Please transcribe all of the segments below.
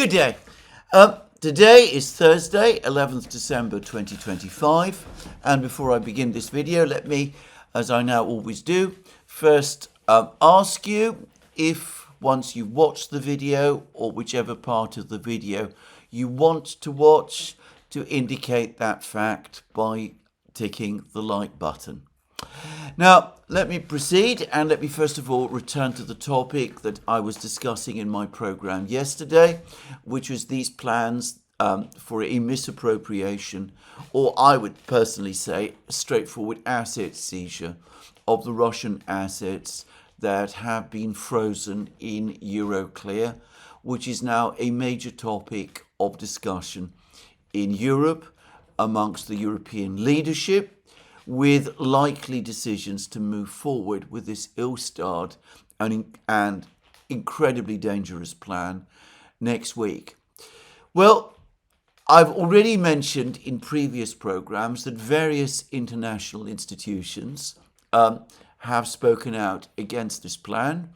Good day. Today is Thursday, 11th December 2025. And before I begin this video, let me, as I now always do, first ask you if once you've watched the video or whichever part of the video you want to watch, to indicate that fact by ticking the like button. Now, let me proceed and let me first of all return to the topic that I was discussing in my program yesterday, which was these plans for a misappropriation, or I would personally say straightforward asset seizure of the Russian assets that have been frozen in Euroclear, which is now a major topic of discussion in Europe amongst the European leadership, with likely decisions to move forward with this ill-starred and incredibly dangerous plan next week. Well, I've already mentioned in previous programs that various international institutions have spoken out against this plan.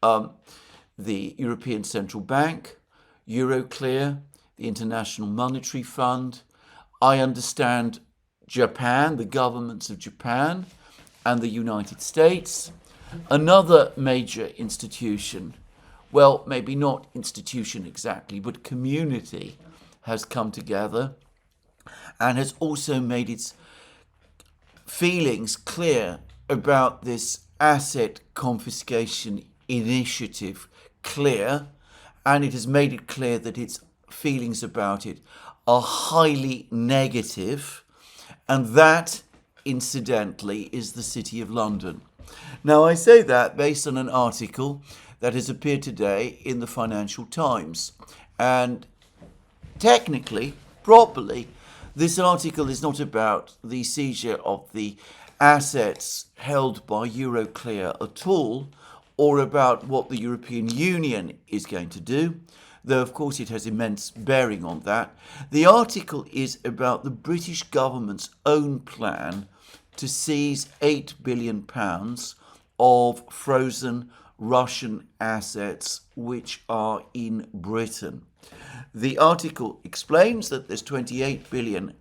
The European Central Bank, Euroclear, the International Monetary Fund. I understand Japan, the governments of Japan and the United States. Another major institution, well, maybe not institution exactly, but community, has come together and has also made its feelings clear about this asset confiscation initiative clear, and it has made it clear that its feelings about it are highly negative. And that, incidentally, is the City of London. Now, I say that based on an article that has appeared today in the Financial Times. And technically, properly, this article is not about the seizure of the assets held by Euroclear at all, or about what the European Union is going to do, though of course it has immense bearing on that. The article is about the British government's own plan to seize £8 billion of frozen Russian assets which are in Britain. The article explains that there's £28 billion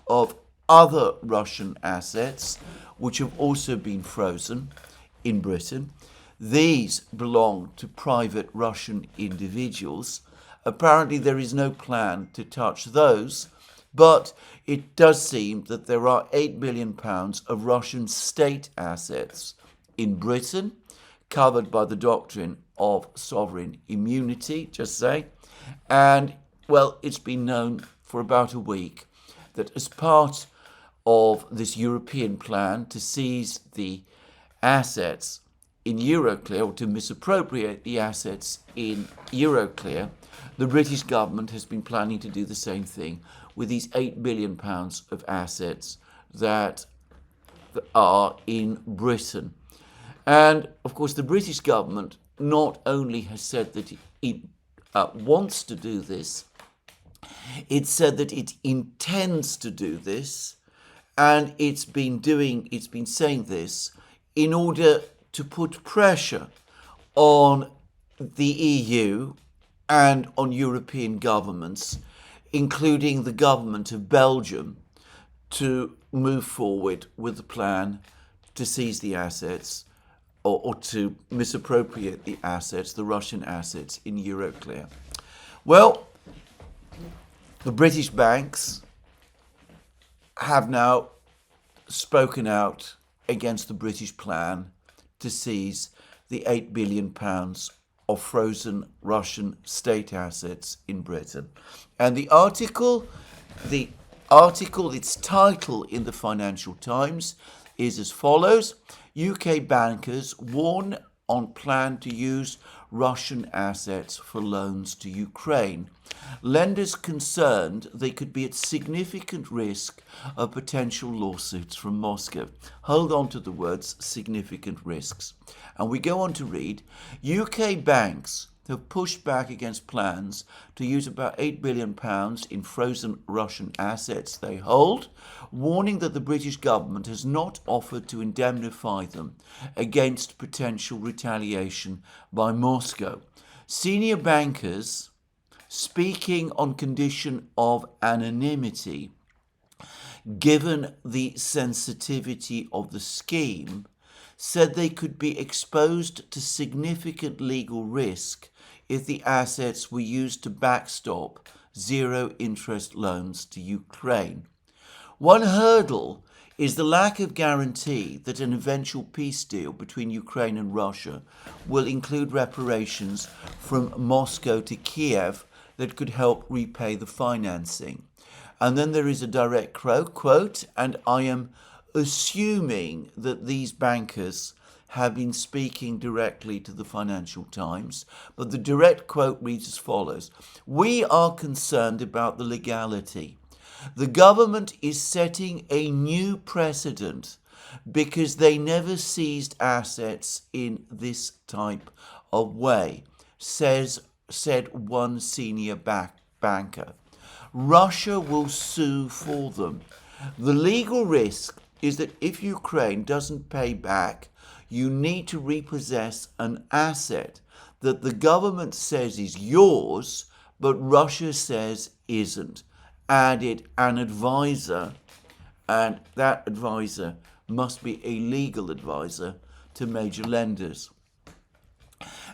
of other Russian assets which have also been frozen in Britain. These belong to private Russian individuals. Apparently there is no plan to touch those, but it does seem that there are £8 billion of Russian state assets in Britain, covered by the doctrine of sovereign immunity, just say. And, well, it's been known for about a week that as part of this European plan to seize the assets in Euroclear, or to misappropriate the assets in Euroclear, the British government has been planning to do the same thing with these £8 billion of assets that are in Britain. And, of course, the British government not only has said that it wants to do this, it said that it intends to do this, and it's been saying this in order to put pressure on the EU and on European governments, including the government of Belgium, to move forward with the plan to seize the assets or to misappropriate the assets, the Russian assets in Euroclear. Well, the British banks have now spoken out against the British plan to seize the £8 billion of frozen Russian state assets in Britain. And the article, its title in the Financial Times is as follows: UK bankers warn on plan to use Russian assets for loans to Ukraine. Lenders concerned they could be at significant risk of potential lawsuits from Moscow. Hold on to the words significant risks. And we go on to read, UK banks have pushed back against plans to use about £8 billion in frozen Russian assets they hold, warning that the British government has not offered to indemnify them against potential retaliation by Moscow. Senior bankers, speaking on condition of anonymity, given the sensitivity of the scheme, said they could be exposed to significant legal risk if the assets were used to backstop zero-interest loans to Ukraine. One hurdle is the lack of guarantee that an eventual peace deal between Ukraine and Russia will include reparations from Moscow to Kiev that could help repay the financing. And then there is a direct quote, and I am assuming that these bankers have been speaking directly to the Financial Times, but the direct quote reads as follows: "We are concerned about the legality. The government is setting a new precedent because they never seized assets in this type of way," said one senior banker. Russia will sue for them. The legal risk is that if Ukraine doesn't pay back, you need to repossess an asset that the government says is yours, but Russia says isn't. Added an advisor, and that advisor must be a legal advisor to major lenders.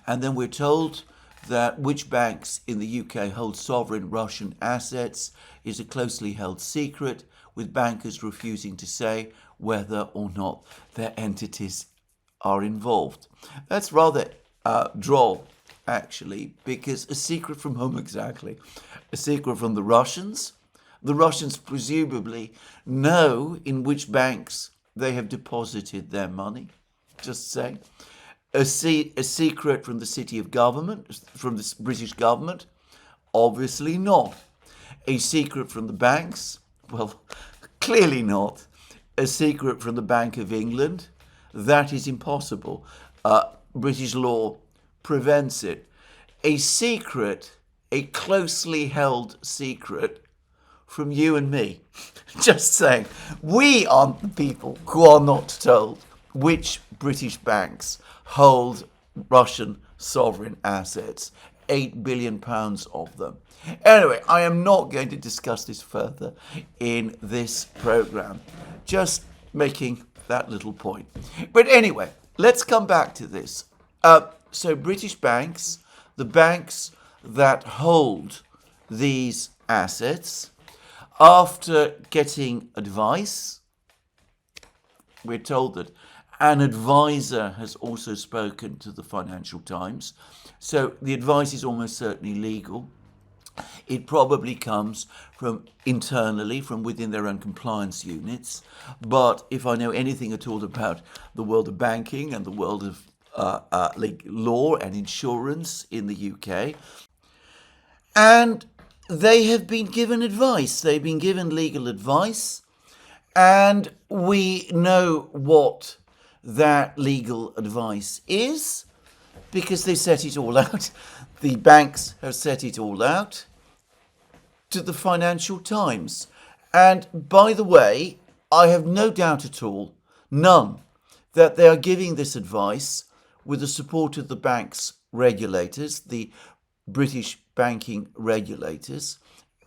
And then we're told that which banks in the UK hold sovereign Russian assets is a closely held secret, with bankers refusing to say whether or not their entities are involved. That's rather droll, actually, because a secret from whom exactly? A secret from the Russians? The Russians presumably know in which banks they have deposited their money. Just saying. A secret from the city of government, from the British government? Obviously not. A secret from the banks? Well, clearly not. A secret from the Bank of England? That is impossible. British law prevents it. A secret, a closely held secret from you and me. Just saying. We aren't the people who are not told which British banks hold Russian sovereign assets. £8 billion of them. Anyway, I am not going to discuss this further in this program. Just making that little point. But anyway, let's come back to this. So British banks, the banks that hold these assets, after getting advice, we're told that an advisor has also spoken to the Financial Times. So the advice is almost certainly legal. It probably comes from internally, from within their own compliance units. But if I know anything at all about the world of banking and the world of law and insurance in the UK, and they have been given advice. They've been given legal advice, and we know what that legal advice is because they set it all out. The banks have set it all out to the Financial Times. And by the way, I have no doubt at all, none, that they are giving this advice with the support of the bank's regulators, the British banking regulators,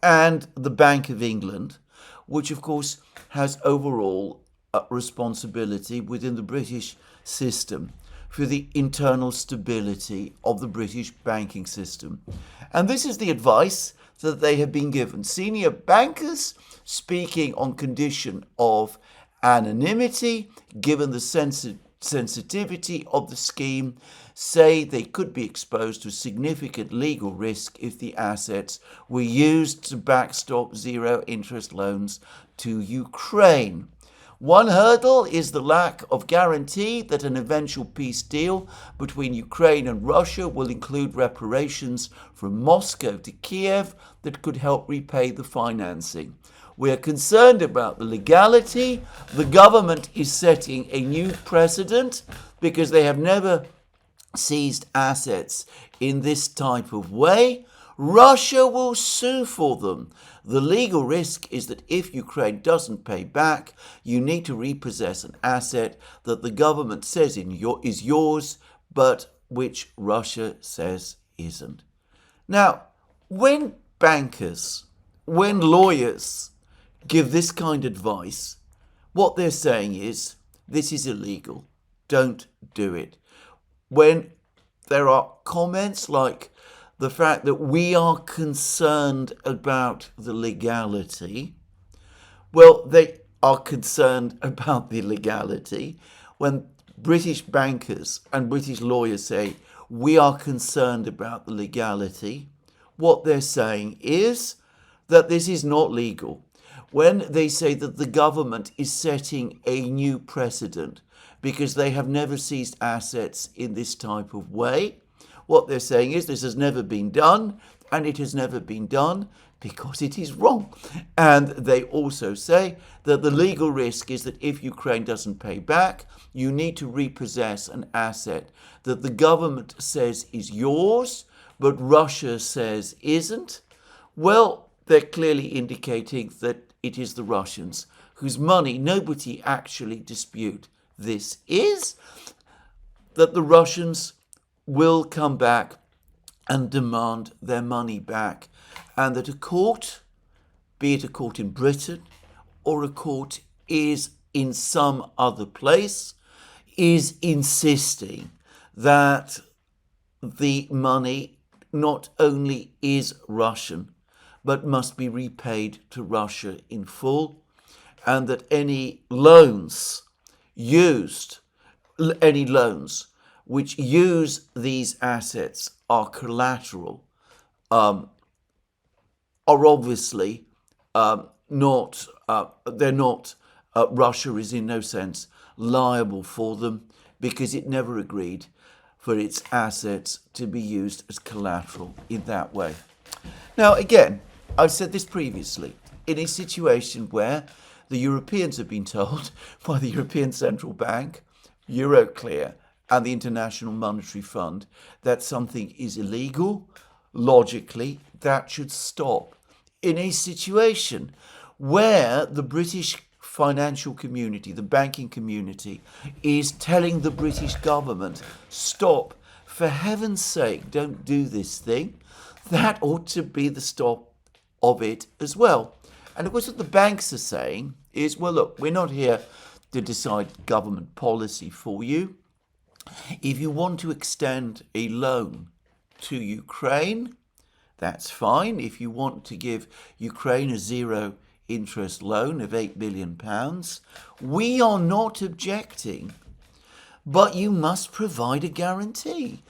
and the Bank of England, which of course has overall responsibility within the British system for the internal stability of the British banking system. And this is the advice that they have been given. Senior bankers, speaking on condition of anonymity, given the sensitivity of the scheme, say they could be exposed to significant legal risk if the assets were used to backstop zero-interest loans to Ukraine. One hurdle is the lack of guarantee that an eventual peace deal between Ukraine and Russia will include reparations from Moscow to Kiev that could help repay the financing. We are concerned about the legality. The government is setting a new precedent because they have never seized assets in this type of way. Russia will sue for them. The legal risk is that if Ukraine doesn't pay back, you need to repossess an asset that the government says is yours, but which Russia says isn't. Now, when bankers, when lawyers give this kind of advice, what they're saying is, this is illegal. Don't do it. When there are comments like the fact that we are concerned about the legality, well, they are concerned about the legality. When British bankers and British lawyers say, we are concerned about the legality, what they're saying is that this is not legal. When they say that the government is setting a new precedent because they have never seized assets in this type of way, what they're saying is this has never been done, and it has never been done because it is wrong. And they also say that the legal risk is that if Ukraine doesn't pay back, you need to repossess an asset that the government says is yours, but Russia says isn't. Well, they're clearly indicating that it is the Russians whose money nobody actually dispute this is, that the Russians will come back and demand their money back, and that a court, be it a court in Britain or a court is in some other place, is insisting that the money not only is Russian, but must be repaid to Russia in full, and that any loans which use these assets are collateral, are obviously not, Russia is in no sense liable for them because it never agreed for its assets to be used as collateral in that way. Now, again, I've said this previously, in a situation where the Europeans have been told by the European Central Bank, Euroclear, and the International Monetary Fund that something is illegal, logically, that should stop. In a situation where the British financial community, the banking community, is telling the British government, stop, for heaven's sake, don't do this thing, that ought to be the stop of it as well. And of course what the banks are saying is, well, look, we're not here to decide government policy for you. If you want to extend a loan to Ukraine, that's fine. If you want to give Ukraine a zero interest loan of £8 billion, we are not objecting, but you must provide a guarantee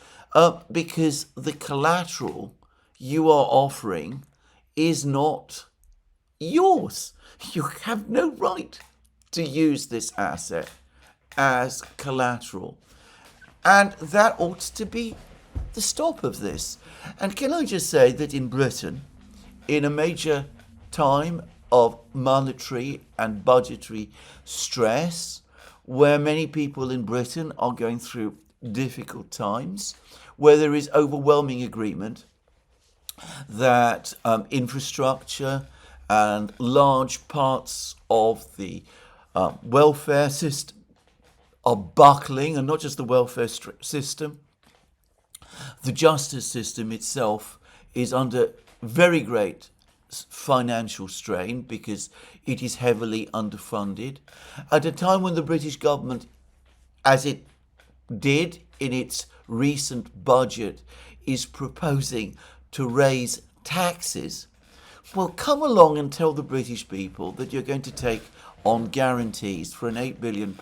because the collateral you are offering is not yours. You have no right to use this asset as collateral. And that ought to be the stop of this. And can I just say that in Britain, in a major time of monetary and budgetary stress, where many people in Britain are going through difficult times, where there is overwhelming agreement that infrastructure and large parts of the welfare system are buckling, and not just the welfare system, the justice system itself is under very great financial strain because it is heavily underfunded. At a time when the British government, as it did in its recent budget, is proposing to raise taxes, well, come along and tell the British people that you're going to take on guarantees for an £8 billion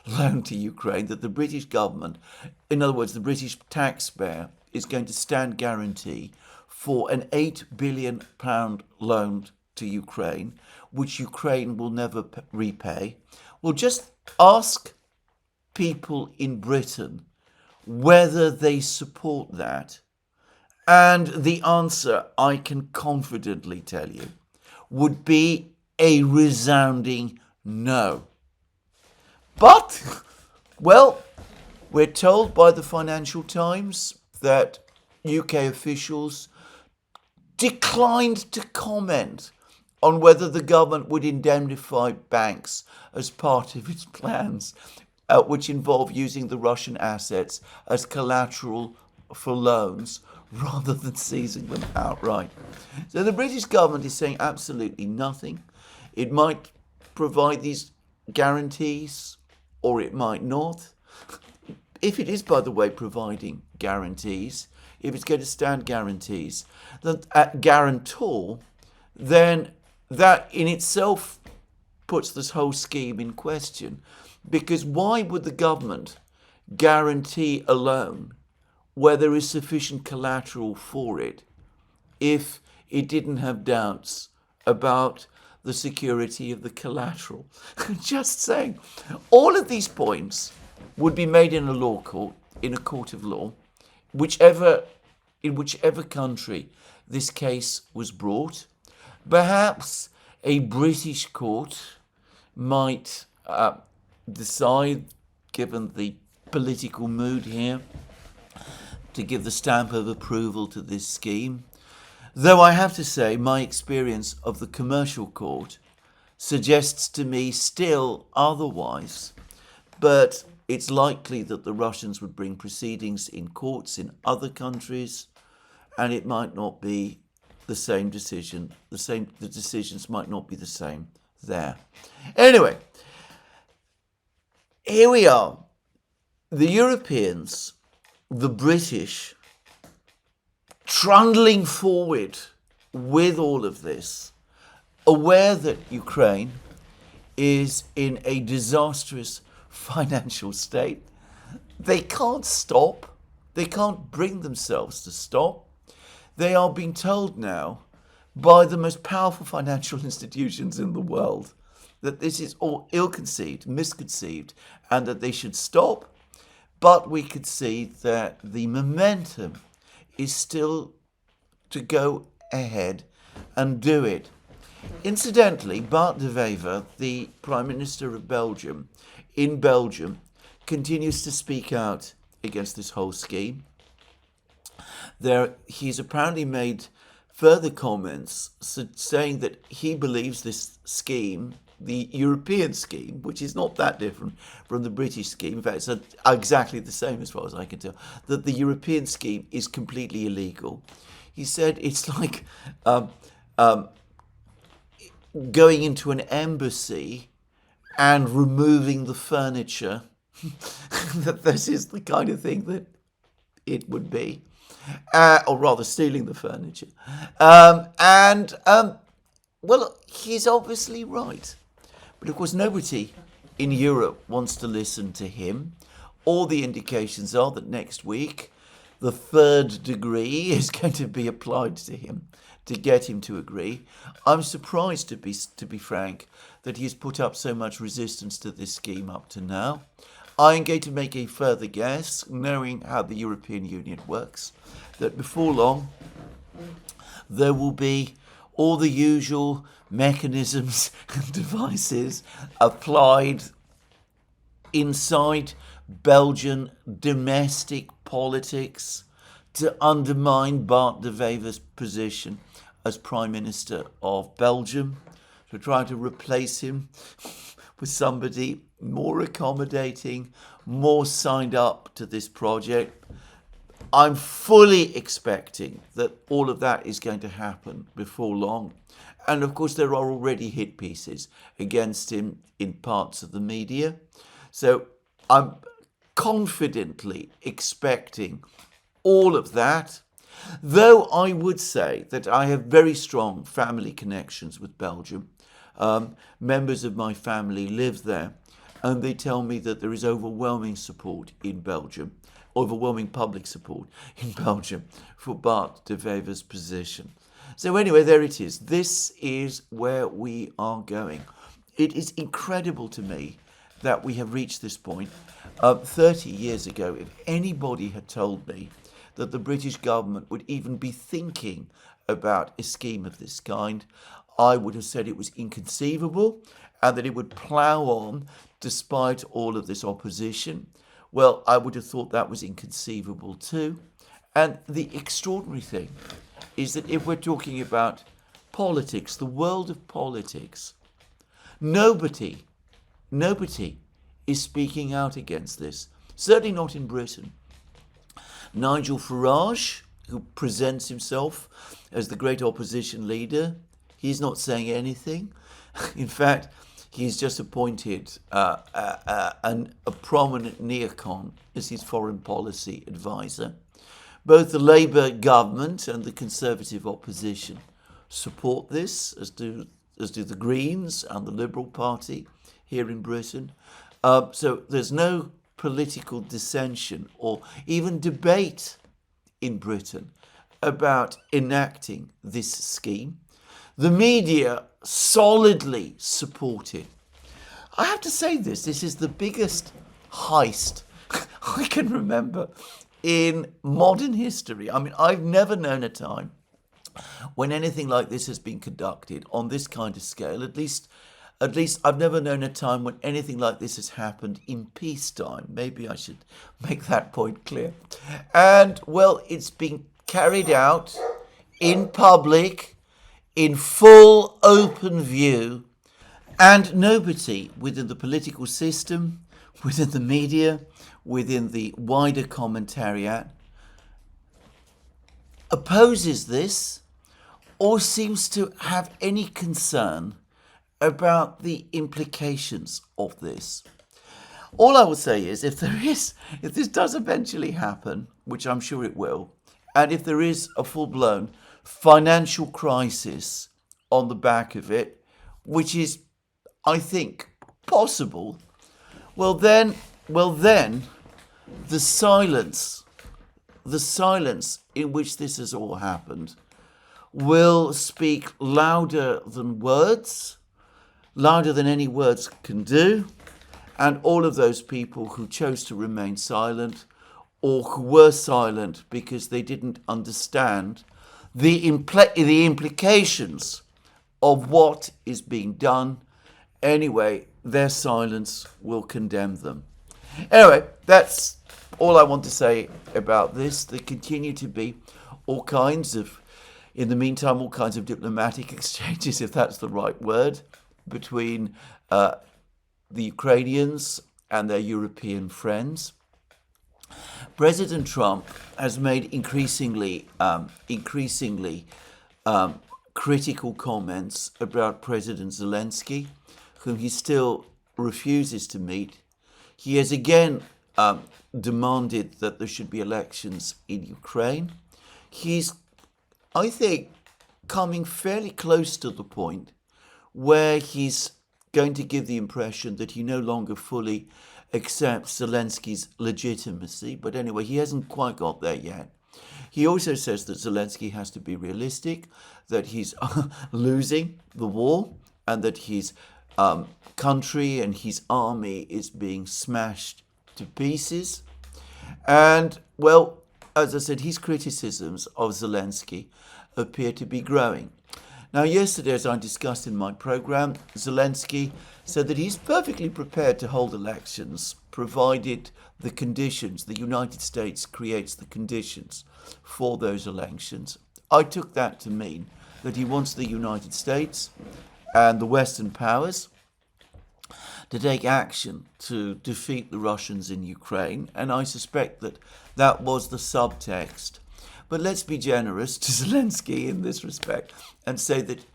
loan to Ukraine, that the British government, in other words, the British taxpayer, is going to stand guarantee for an £8 billion loan to Ukraine, which Ukraine will never repay. Well, just ask people in Britain whether they support that. And the answer, I can confidently tell you, would be a resounding no. But, well, we're told by the Financial Times that UK officials declined to comment on whether the government would indemnify banks as part of its plans, which involve using the Russian assets as collateral for loans, rather than seizing them outright. So the British government is saying absolutely nothing. It might provide these guarantees, or it might not. If it is, by the way, providing guarantees, if it's going to stand guarantees, guarantor, then that in itself puts this whole scheme in question. Because why would the government guarantee a loan where there is sufficient collateral for it if it didn't have doubts about the security of the collateral? Just saying, all of these points would be made in a law court, in a court of law, in whichever country this case was brought. Perhaps a British court might decide, given the political mood here, to give the stamp of approval to this scheme. Though I have to say, my experience of the commercial court suggests to me still otherwise, but it's likely that the Russians would bring proceedings in courts in other countries, and it might not be the same decision. The decisions might not be the same there. Anyway, here we are. The Europeans, the British, trundling forward with all of this, aware that Ukraine is in a disastrous financial state. They can't stop. They can't bring themselves to stop. They are being told now by the most powerful financial institutions in the world that this is all ill-conceived, misconceived, and that they should stop. But we could see that the momentum is still to go ahead and do it. Incidentally, Bart de Wever, the Prime Minister of Belgium, in Belgium, continues to speak out against this whole scheme. He's apparently made further comments saying that he believes this scheme, the European scheme, which is not that different from the British scheme, in fact it's exactly the same as far as I can tell, that the European scheme is completely illegal. He said it's like going into an embassy and removing the furniture. That this is the kind of thing that it would be. Or rather, stealing the furniture. Well, he's obviously right. But of course, nobody in Europe wants to listen to him. All the indications are that next week, the third degree is going to be applied to him to get him to agree. I'm surprised, to be frank, that he's put up so much resistance to this scheme up to now. I'm going to make a further guess, knowing how the European Union works, that before long there will be all the usual mechanisms and devices applied inside Belgian domestic politics to undermine Bart de Wever's position as Prime Minister of Belgium, to try to replace him with somebody more accommodating, more signed up to this project. I'm fully expecting that all of that is going to happen before long. And of course, there are already hit pieces against him in parts of the media. So I'm confidently expecting all of that, though I would say that I have very strong family connections with Belgium. Members of my family live there, and they tell me that there is overwhelming support in Belgium, overwhelming public support in Belgium for Bart de Wever's position. So anyway, there it is. This is where we are going. It is incredible to me that we have reached this point. 30 years ago, if anybody had told me that the British government would even be thinking about a scheme of this kind, I would have said it was inconceivable and that it would plough on despite all of this opposition. Well, I would have thought that was inconceivable too. And the extraordinary thing is that if we're talking about politics, the world of politics, nobody is speaking out against this. Certainly not in Britain. Nigel Farage, who presents himself as the great opposition leader. He's not saying anything. In fact, he's just appointed a prominent neocon as his foreign policy advisor. Both the Labour government and the Conservative opposition support this, as do the Greens and the Liberal Party here in Britain. So there's no political dissension or even debate in Britain about enacting this scheme. The media solidly support it. I have to say this is the biggest heist I can remember in modern history. I mean, I've never known a time when anything like this has been conducted on this kind of scale. At least I've never known a time when anything like this has happened in peacetime. Maybe I should make that point clear. And, well, it's been carried out in public, in full open view, and nobody within the political system, within the media, within the wider commentariat opposes this or seems to have any concern about the implications of this. All I will say is, if this does eventually happen, which I'm sure it will, and if there is a full-blown financial crisis on the back of it, which is, I think, possible, well then, the silence in which this has all happened will speak louder than words, louder than any words can do, and all of those people who chose to remain silent or who were silent because they didn't understand the implications of what is being done, anyway, their silence will condemn them. Anyway, that's all I want to say about this. There continue to be in the meantime, all kinds of diplomatic exchanges, if that's the right word, between the Ukrainians and their European friends. President Trump has made increasingly critical comments about President Zelensky, whom he still refuses to meet. He has again demanded that there should be elections in Ukraine. He's, I think, coming fairly close to the point where he's going to give the impression that he no longer fully accepts Zelensky's legitimacy. But anyway, he hasn't quite got there yet. He also says that Zelensky has to be realistic, that he's losing the war, and that his country and his army is being smashed to pieces. And, well, as I said, his criticisms of Zelensky appear to be growing. Now, yesterday, as I discussed in my program, Zelensky said that he's perfectly prepared to hold elections, provided the conditions, the United States creates the conditions for those elections. I took that to mean that he wants the United States and the Western powers to take action to defeat the Russians in Ukraine, and I suspect that that was the subtext. But let's be generous to Zelensky in this respect and say that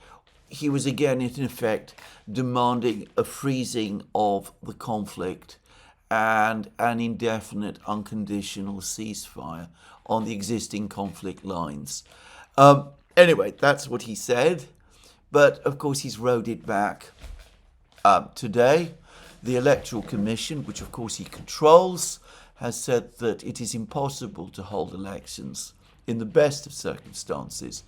he was again, in effect, demanding a freezing of the conflict and an indefinite, unconditional ceasefire on the existing conflict lines. Anyway, that's what he said. But, of course, he's rode it back today. The Electoral Commission, which, of course, he controls, has said that it is impossible to hold elections in the best of circumstances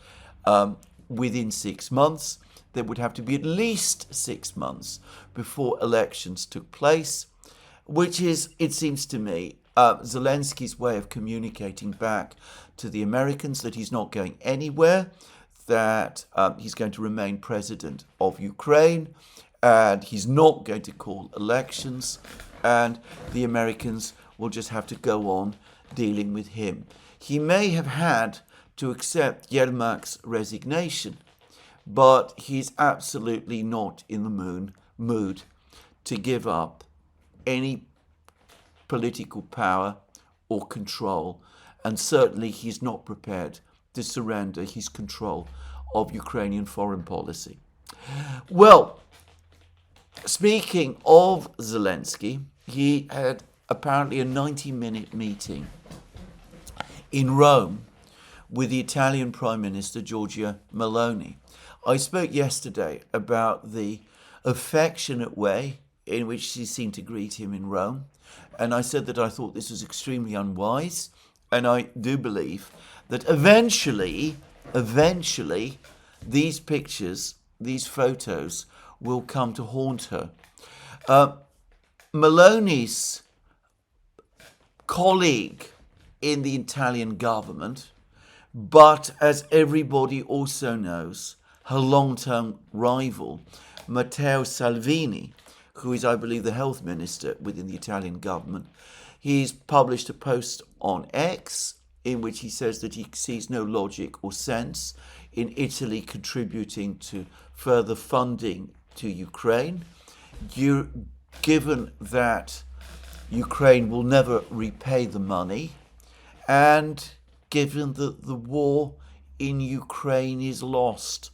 within 6 months. There would have to be at least 6 months before elections took place, which is, it seems to me, Zelensky's way of communicating back to the Americans that he's not going anywhere, that he's going to remain president of Ukraine, and he's not going to call elections, and the Americans will just have to go on dealing with him. He may have had to accept Yermak's resignation, but he's absolutely not in the mood to give up any political power or control and certainly he's not prepared to surrender his control of Ukrainian foreign policy. Well, speaking of Zelensky, he had apparently a 90-minute meeting in Rome with the Italian Prime Minister Giorgia Meloni. I spoke yesterday about the affectionate way in which she seemed to greet him in Rome, and I said that I thought this was extremely unwise, and I do believe that eventually, these pictures, these photos, will come to haunt her. Meloni's colleague in the Italian government, but as everybody also knows, her long-term rival, Matteo Salvini, who is, I believe, the health minister within the Italian government, he's published a post on X in which he says that he sees no logic or sense in Italy contributing to further funding to Ukraine, given that Ukraine will never repay the money, and given that the war in Ukraine is lost.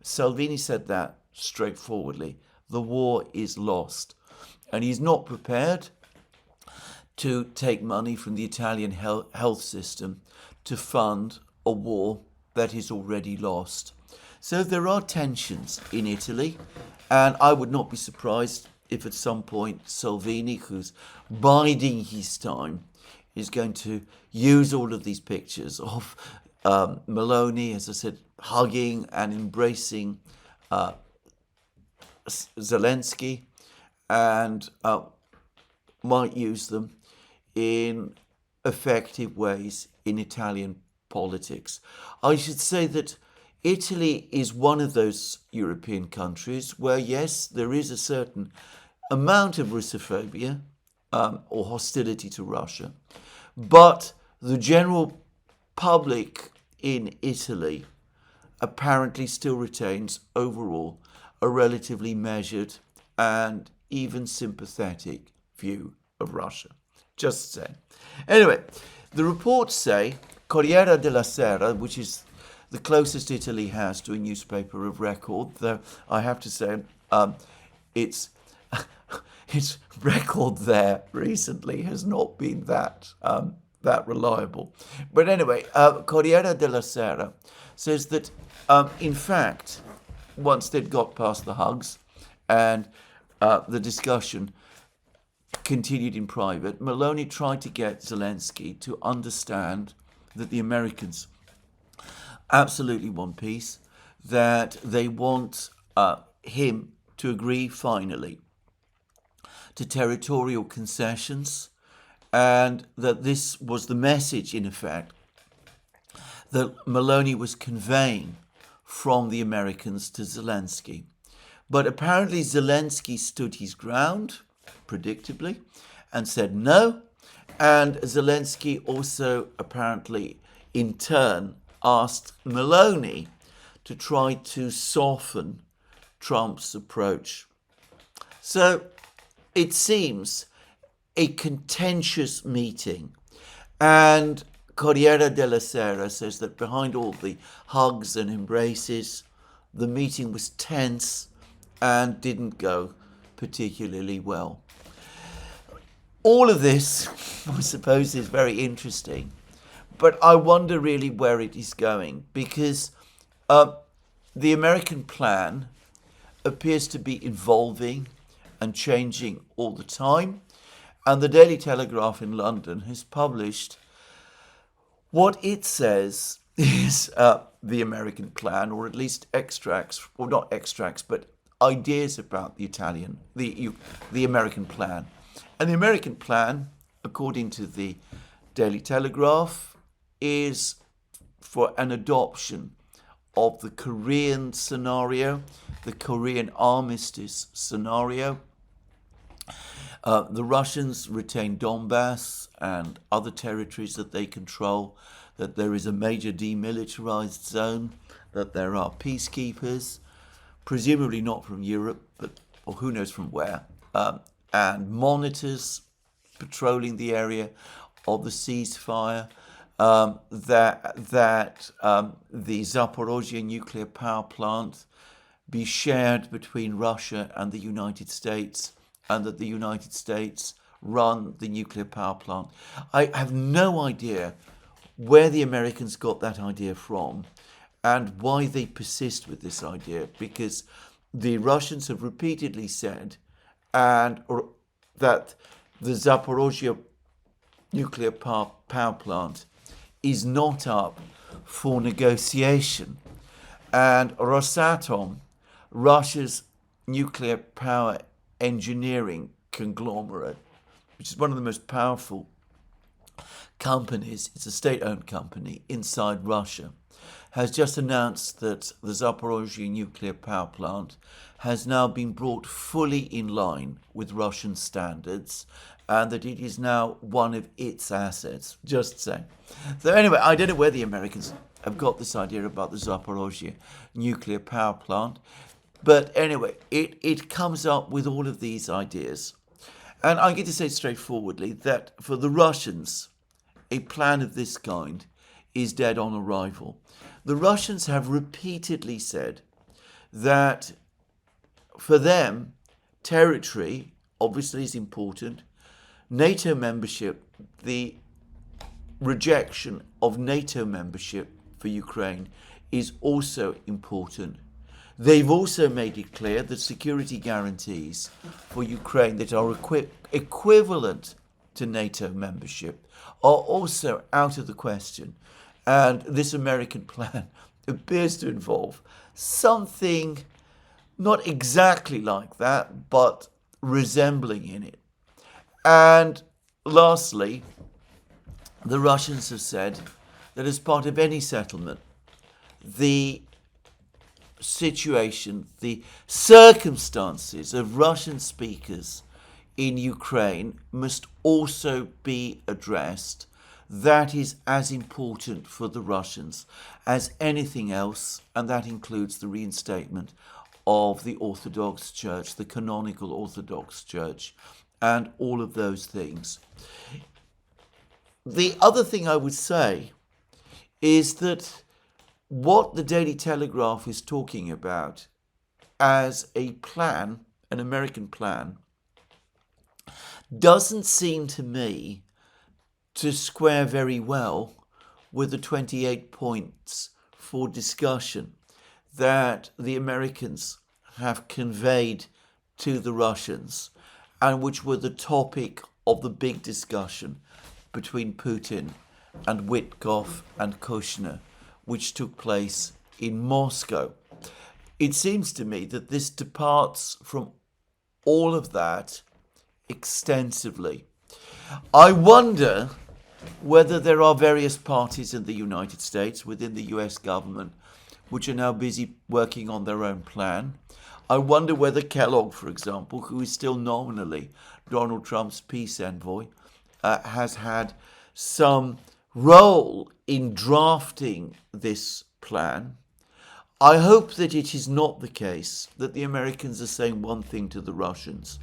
Salvini said that straightforwardly. The war is lost. And he's not prepared to take money from the Italian health system to fund a war that is already lost. So there are tensions in Italy, and I would not be surprised if at some point Salvini, who's biding his time, is going to use all of these pictures of Meloni, as I said, hugging and embracing Zelensky, and might use them in effective ways in Italian politics. I should say that Italy is one of those European countries where, yes, there is a certain amount of Russophobia or hostility to Russia, but the general public in Italy apparently still retains overall a relatively measured and even sympathetic view of Russia. Just saying. Anyway, the reports say Corriere della Sera, which is the closest Italy has to a newspaper of record, though I have to say its record there recently has not been that reliable. But anyway, Corriere della Sera says that, in fact, once they'd got past the hugs and the discussion continued in private, Meloni tried to get Zelensky to understand that the Americans absolutely want peace, that they want him to agree finally to territorial concessions, and that this was the message, in effect, that Meloni was conveying from the Americans to Zelensky. But apparently Zelensky stood his ground, predictably, and said no. And Zelensky also apparently, in turn, asked Meloni to try to soften Trump's approach. So it seems a contentious meeting. And Corriere della Sera says that behind all the hugs and embraces, the meeting was tense and didn't go particularly well. All of this, I suppose, is very interesting, but I wonder really where it is going, because the American plan appears to be evolving and changing all the time, and the Daily Telegraph in London has published what it says is the American plan, or at least extracts, or not extracts, but ideas about the American plan. And the American plan, according to the Daily Telegraph, is for an adoption of the Korean scenario, the Korean armistice scenario. The Russians retain Donbass and other territories that they control, that there is a major demilitarized zone, that there are peacekeepers, presumably not from Europe, or who knows from where, and monitors patrolling the area, of the ceasefire, that the Zaporozhye nuclear power plant be shared between Russia and the United States, and that the United States run the nuclear power plant. I have no idea where the Americans got that idea from and why they persist with this idea, because the Russians have repeatedly said that the Zaporozhye nuclear power plant is not up for negotiation. And Rosatom, Russia's nuclear power engineering conglomerate, which is one of the most powerful companies, it's a state-owned company inside Russia, has just announced that the Zaporozhye nuclear power plant has now been brought fully in line with Russian standards, and that it is now one of its assets. Just saying. So anyway, I don't know where the Americans have got this idea about the Zaporozhye nuclear power plant, but anyway, it comes up with all of these ideas. And I get to say straightforwardly that for the Russians, a plan of this kind is dead on arrival. The Russians have repeatedly said that for them, territory obviously is important. NATO membership, the rejection of NATO membership for Ukraine is also important. They've also made it clear that security guarantees for Ukraine that are equivalent to NATO membership are also out of the question. And this American plan appears to involve something not exactly like that, but resembling in it. And lastly, the Russians have said that as part of any settlement, the situation, the circumstances of Russian speakers in Ukraine must also be addressed. That is as important for the Russians as anything else, and that includes the reinstatement of the Orthodox Church, the canonical Orthodox Church, and all of those things. The other thing I would say is that what the Daily Telegraph is talking about as a plan, an American plan, doesn't seem to me to square very well with the 28 points for discussion that the Americans have conveyed to the Russians, and which were the topic of the big discussion between Putin and Witkoff and Kushner, which took place in Moscow. It seems to me that this departs from all of that extensively. I wonder whether there are various parties in the United States, within the US government, which are now busy working on their own plan. I wonder whether Kellogg, for example, who is still nominally Donald Trump's peace envoy, has had some role in drafting this plan. I hope that it is not the case that the Americans are saying one thing to the Russians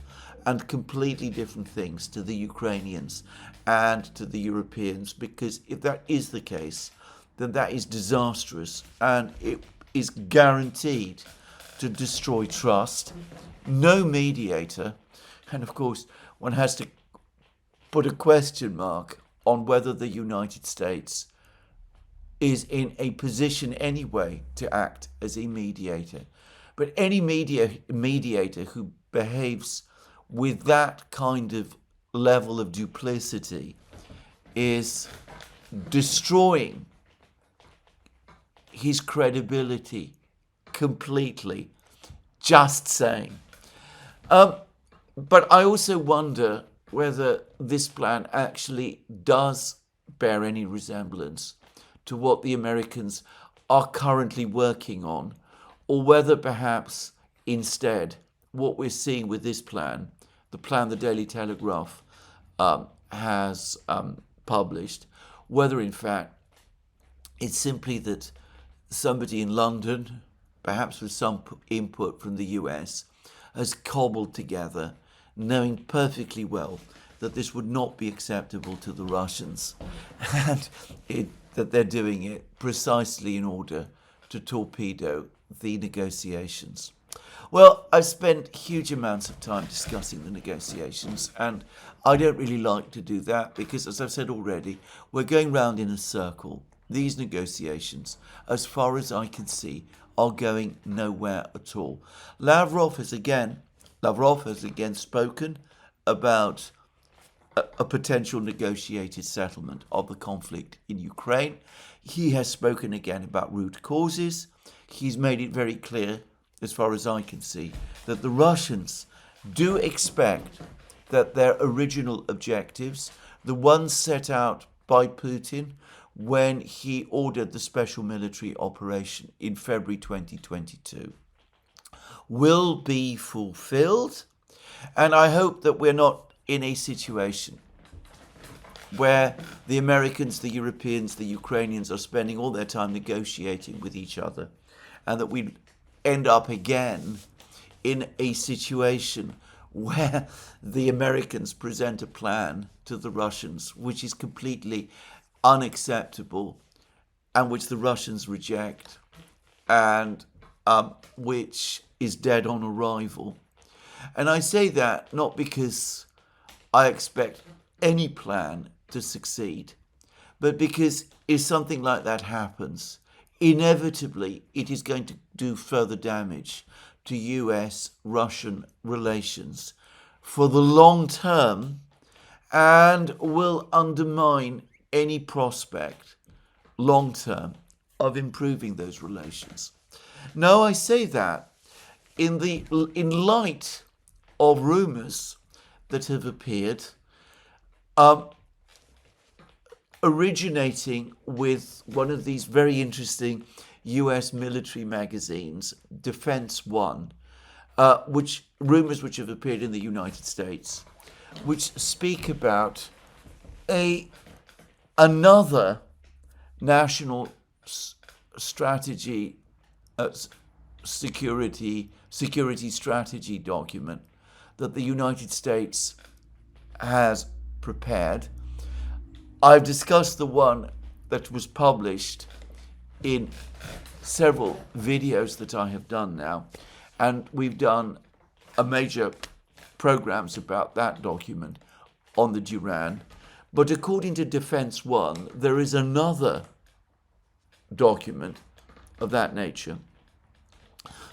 and completely different things to the Ukrainians and to the Europeans, because if that is the case, then that is disastrous and it is guaranteed to destroy trust. No mediator, and of course one has to put a question mark on whether the United States is in a position anyway to act as a mediator. But any mediator who behaves with that kind of level of duplicity is destroying his credibility completely. Just saying. But I also wonder whether this plan actually does bear any resemblance to what the Americans are currently working on, or whether perhaps instead what we're seeing with this plan, the plan the Daily Telegraph has published, whether in fact it's simply that somebody in London, perhaps with some input from the US, has cobbled together, knowing perfectly well that this would not be acceptable to the Russians, and that they're doing it precisely in order to torpedo the negotiations. Well, I've spent huge amounts of time discussing the negotiations, and I don't really like to do that because, as I've said already, we're going round in a circle. These negotiations, as far as I can see, are going nowhere at all. Lavrov has again spoken about a potential negotiated settlement of the conflict in Ukraine. He has spoken again about root causes. He's made it very clear, as far as I can see, that the Russians do expect that their original objectives, the ones set out by Putin when he ordered the special military operation in February 2022, will be fulfilled. And I hope that we're not in a situation where the Americans, the Europeans, the Ukrainians are spending all their time negotiating with each other, and that we end up again in a situation where the Americans present a plan to the Russians which is completely unacceptable and which the Russians reject, and which is dead on arrival. And I say that not because I expect any plan to succeed, but because if something like that happens, inevitably it is going to do further damage to US-Russian relations for the long term, and will undermine any prospect long term of improving those relations. Now, I say that in light of rumours that have appeared, originating with one of these very interesting US military magazines, Defense One, which have appeared in the United States, which speak about another national strategy, security strategy document that the United States has prepared. I've discussed the one that was published in several videos that I have done now, and we've done a major programs about that document on the Duran. But according to Defense One, there is another document of that nature.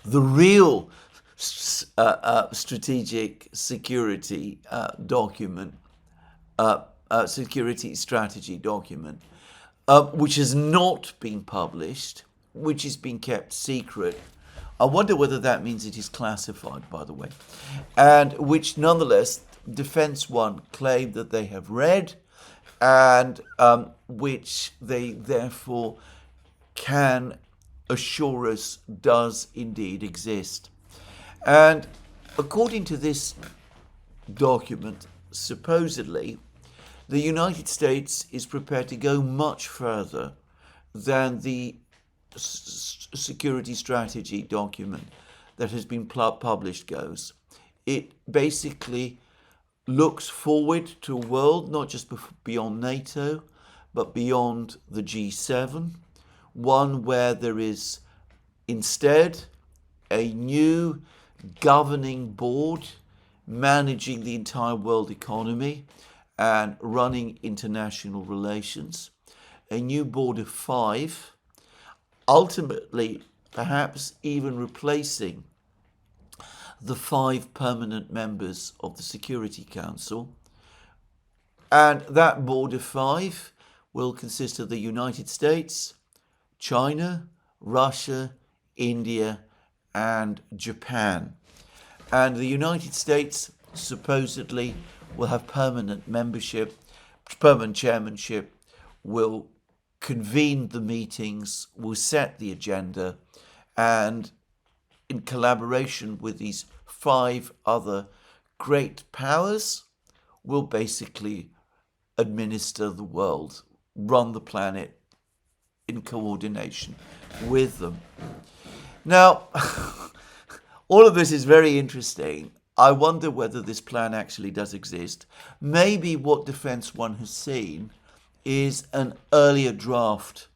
The real strategic security document, security strategy document, which has not been published, which is being kept secret. I wonder whether that means it is classified, by the way, and which nonetheless Defense One claim that they have read, and which they therefore can assure us does indeed exist. And according to this document, supposedly, the United States is prepared to go much further than the security strategy document that has been published goes. It basically looks forward to a world not just beyond NATO, but beyond the G7, one where there is instead a new governing board managing the entire world economy and running international relations, a new board of 5, ultimately perhaps even replacing the 5 permanent members of the Security Council. And that board of 5 will consist of the United States, China, Russia, India, and Japan. And the United States supposedly will have permanent membership, permanent chairmanship, will convene the meetings, will set the agenda, and in collaboration with these 5 other great powers, will basically administer the world, run the planet in coordination with them. Now, all of this is very interesting. I wonder whether this plan actually does exist. Maybe what Defence One has seen is an earlier draft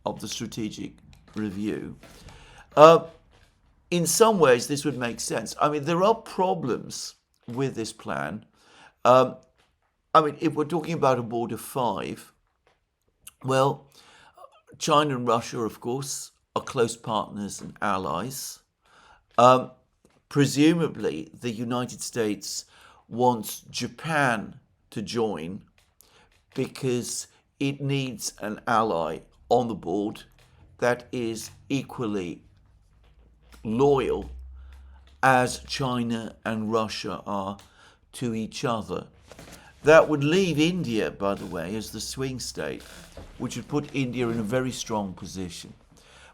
of the strategic review. In some ways, this would make sense. I mean, there are problems with this plan. I mean, if we're talking about a board of 5, well, China and Russia, of course, are close partners and allies. Presumably, the United States wants Japan to join because it needs an ally on the board that is equally loyal as China and Russia are to each other. That would leave India, by the way, as the swing state, which would put India in a very strong position.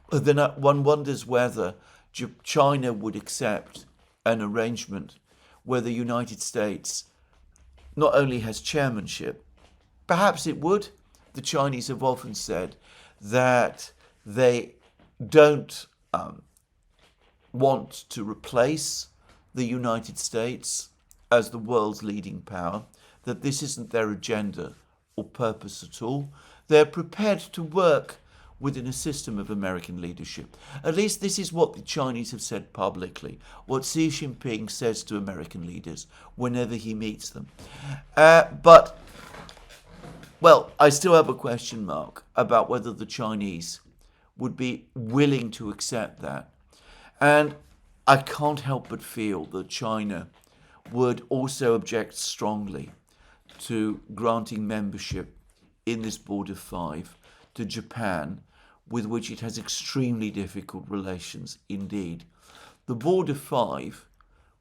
But then one wonders whether China would accept an arrangement where the United States not only has chairmanship, perhaps it would. The Chinese have often said that they don't want to replace the United States as the world's leading power, that this isn't their agenda or purpose at all. They're prepared to work within a system of American leadership. At least this is what the Chinese have said publicly, what Xi Jinping says to American leaders whenever he meets them. But, well, I still have a question mark about whether the Chinese would be willing to accept that. And I can't help but feel that China would also object strongly to granting membership in this board of 5 to Japan, with which it has extremely difficult relations indeed. The board of 5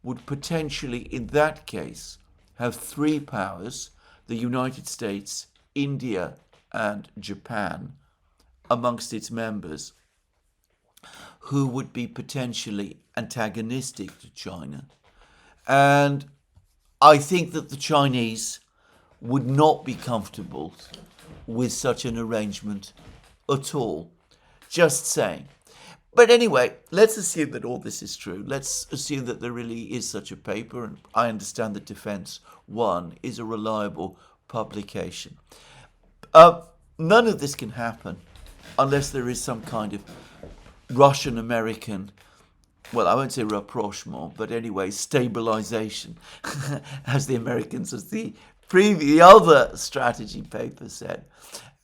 would potentially, in that case, have 3 powers, the United States, India, and Japan, amongst its members, who would be potentially antagonistic to China. And I think that the Chinese would not be comfortable with such an arrangement at all. Just saying. But anyway, let's assume that all this is true. Let's assume that there really is such a paper, and I understand that Defence One is a reliable publication. None of this can happen unless there is some kind of Russian-American, well, I won't say rapprochement, but anyway, stabilization, as the Americans, as the other strategy paper said.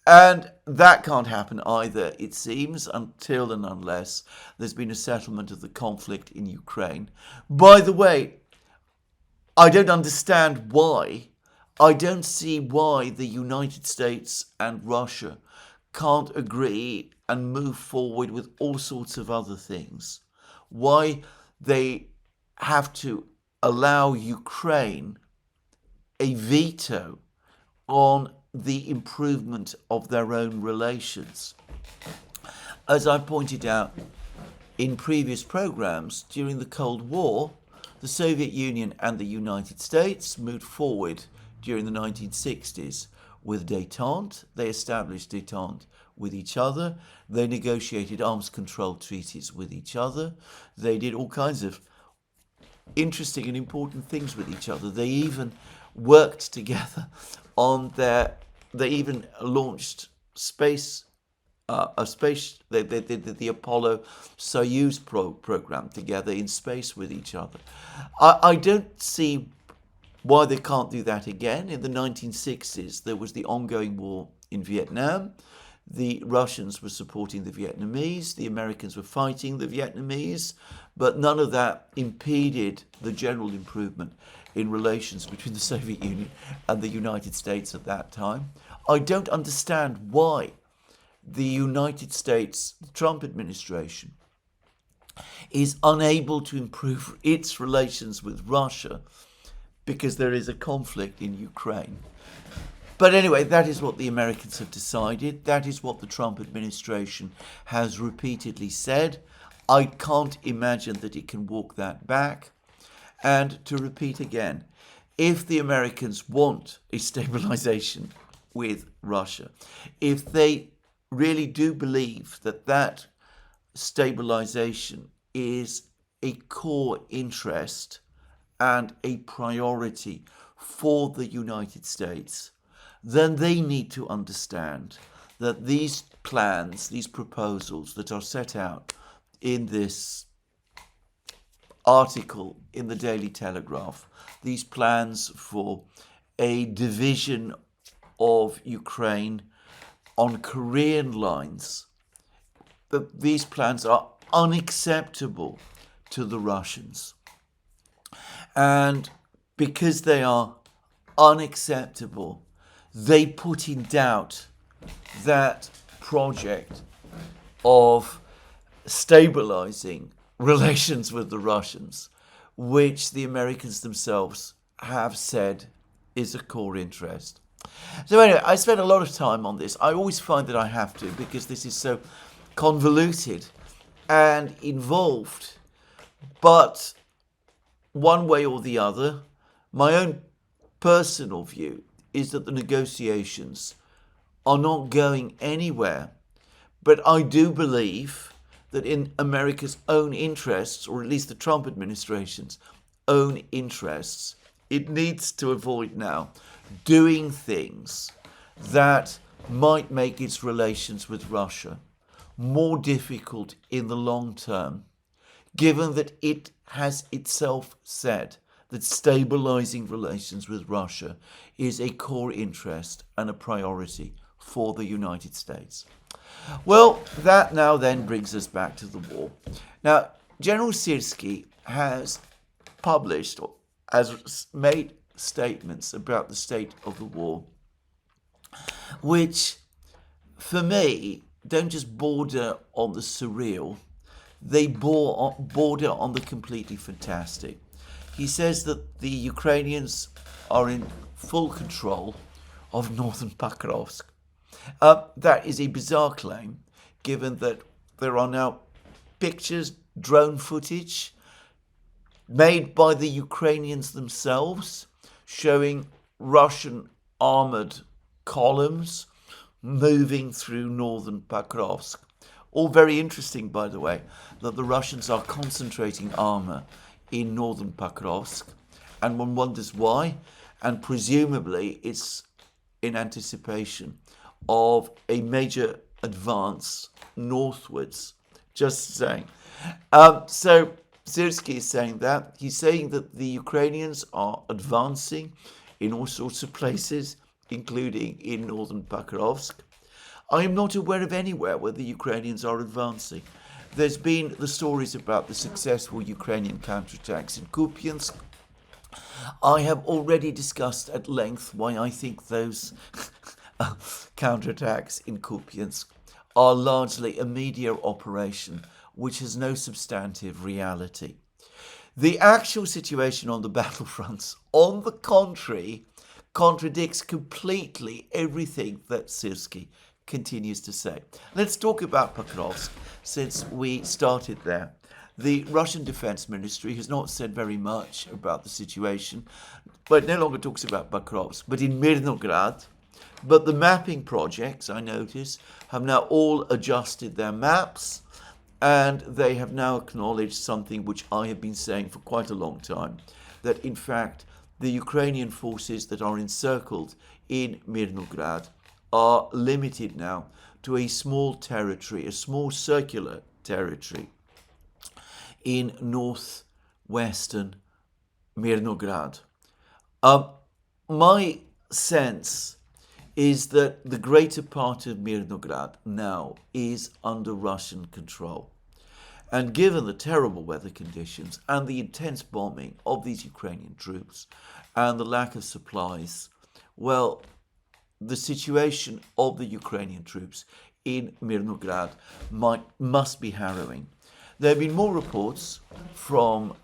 And that can't happen either, it seems, until and unless there's been a settlement of the conflict in Ukraine. By the way, I don't understand why. I don't see why the United States and Russia can't agree and move forward with all sorts of other things. Why they have to allow Ukraine a veto on the improvement of their own relations. As I pointed out in previous programs, during the Cold War, the Soviet Union and the United States moved forward during the 1960s with détente. They established détente with each other. They negotiated arms control treaties with each other. They did all kinds of interesting and important things with each other. They even worked together on they even launched they did the Apollo Soyuz program together in space with each other. I don't see why they can't do that again. In the 1960s, there was the ongoing war in Vietnam. The Russians were supporting the Vietnamese, the Americans were fighting the Vietnamese, but none of that impeded the general improvement in relations between the Soviet Union and the United States at that time. I don't understand why the United States, the Trump administration, is unable to improve its relations with Russia because there is a conflict in Ukraine. But anyway, that is what the Americans have decided. That is what the Trump administration has repeatedly said. I can't imagine that it can walk that back. And to repeat again, if the Americans want a stabilization with Russia, if they really do believe that that stabilization is a core interest and a priority for the United States, then they need to understand that these plans, these proposals that are set out in this article in the Daily Telegraph, these plans for a division of Ukraine on Korean lines, that these plans are unacceptable to the Russians. And because they are unacceptable, they put in doubt that project of stabilizing relations with the Russians, which the Americans themselves have said is a core interest. So anyway, I spent a lot of time on this. I always find that I have to, because this is so convoluted and involved. But one way or the other, my own personal view is that the negotiations are not going anywhere. But I do believe that in America's own interests, or at least the Trump administration's own interests, it needs to avoid now doing things that might make its relations with Russia more difficult in the long term, given that it has itself said that stabilizing relations with Russia is a core interest and a priority for the United States. Well, that now then brings us back to the war. Now, General Sirsky has published, or has made statements about the state of the war, which, for me, don't just border on the surreal, they border on the completely fantastic. He says that the Ukrainians are in full control of northern Pakrovsk. That is a bizarre claim, given that there are now pictures, drone footage, made by the Ukrainians themselves, showing Russian armoured columns moving through northern Pakrovsk. All very interesting, by the way, that the Russians are concentrating armour in northern Pakrovsk, and one wonders why, and presumably it's in anticipation of a major advance northwards. Just saying. So Sirsky is saying that. He's saying that the Ukrainians are advancing in all sorts of places, including in northern Pakrovsk. I am not aware of anywhere where the Ukrainians are advancing. There's been the stories about the successful Ukrainian counterattacks in Kupiansk. I have already discussed at length why I think those counterattacks in Kupiansk are largely a media operation which has no substantive reality. The actual situation on the battlefronts, on the contrary, contradicts completely everything that Sirsky continues to say. Let's talk about Pakrovsk, since we started there. The Russian Defense Ministry has not said very much about the situation, but no longer talks about Pakrovsk, but in Mirnograd. But the mapping projects, I notice, have now all adjusted their maps, and they have now acknowledged something which I have been saying for quite a long time, that in fact the Ukrainian forces that are encircled in Mirnograd are limited now to a small territory, a small circular territory in northwestern Mirnograd. My sense is that the greater part of Mirnograd now is under Russian control. And given the terrible weather conditions and the intense bombing of these Ukrainian troops and the lack of supplies, well, the situation of the Ukrainian troops in Mirnograd must be harrowing. There have been more reports from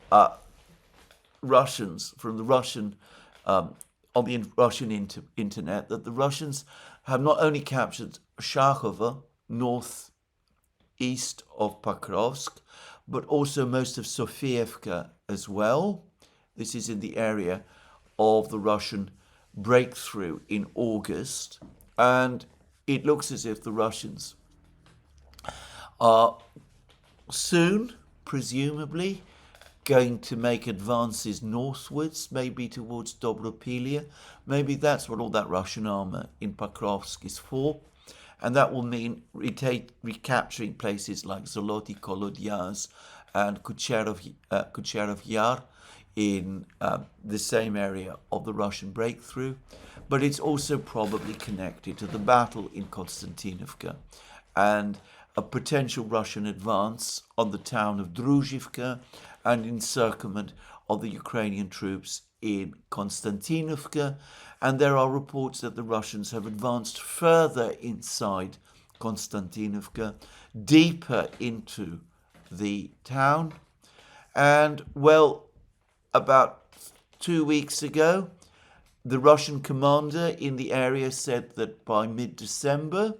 Russians, from the Russian on the Russian internet, that the Russians have not only captured Shachova, northeast of Pakrovsk, but also most of Sofievka as well. This is in the area of the Russian breakthrough in August, and it looks as if the Russians are soon, presumably, going to make advances northwards, maybe towards Dobropilia. Maybe that's what all that Russian armour in Pokrovsk is for. And that will mean recapturing places like Zoloty Kolodyaz and Kucherov Yar in the same area of the Russian breakthrough. But it's also probably connected to the battle in Konstantinovka and a potential Russian advance on the town of Druzhivka and encirclement of the Ukrainian troops in Konstantinovka. And there are reports that the Russians have advanced further inside Konstantinovka, deeper into the town. And, well, about 2 weeks ago, the Russian commander in the area said that by mid-December,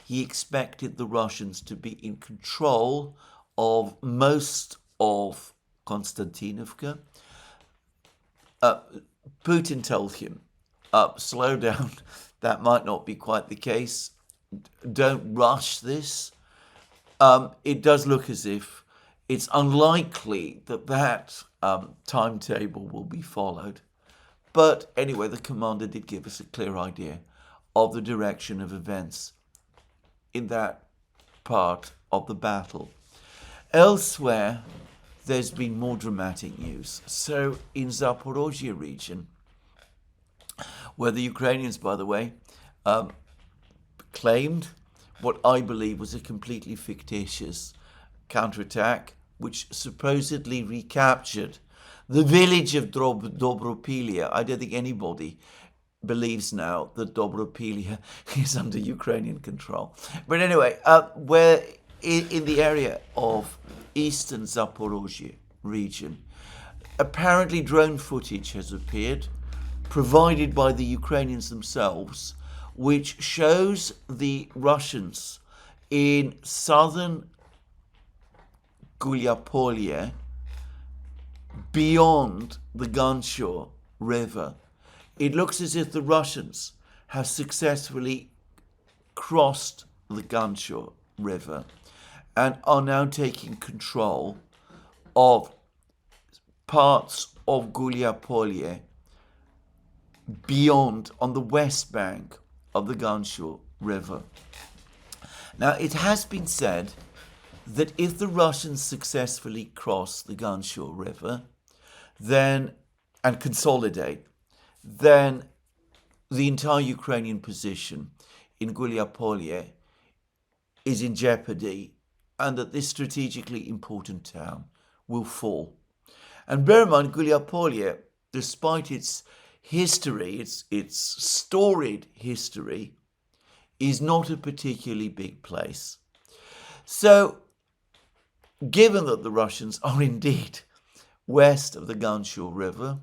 he expected the Russians to be in control of most of Konstantinovka. Putin told him, slow down, that might not be quite the case. Don't rush this. It does look as if it's unlikely that timetable will be followed. But anyway, the commander did give us a clear idea of the direction of events in that part of the battle. Elsewhere, there's been more dramatic news. So in Zaporozhye region, where the Ukrainians, by the way, claimed what I believe was a completely fictitious counterattack, which supposedly recaptured the village of Dobropilia. I don't think anybody believes now that Dobropilia is under Ukrainian control. But anyway, where in the area of eastern Zaporozhye region, apparently drone footage has appeared, provided by the Ukrainians themselves, which shows the Russians in southern Huiliapole beyond the Ganshur River. It looks as if the Russians have successfully crossed the Ganshur River and are now taking control of parts of Huiliapole beyond, on the west bank of the Ganshur River. Now, it has been said that if the Russians successfully cross the Ganshur River and consolidate, then the entire Ukrainian position in Huiliapole is in jeopardy, and that this strategically important town will fall. And bear in mind, Huiliapole, despite its history, its storied history, is not a particularly big place. So, given that the Russians are indeed west of the Ganshur River,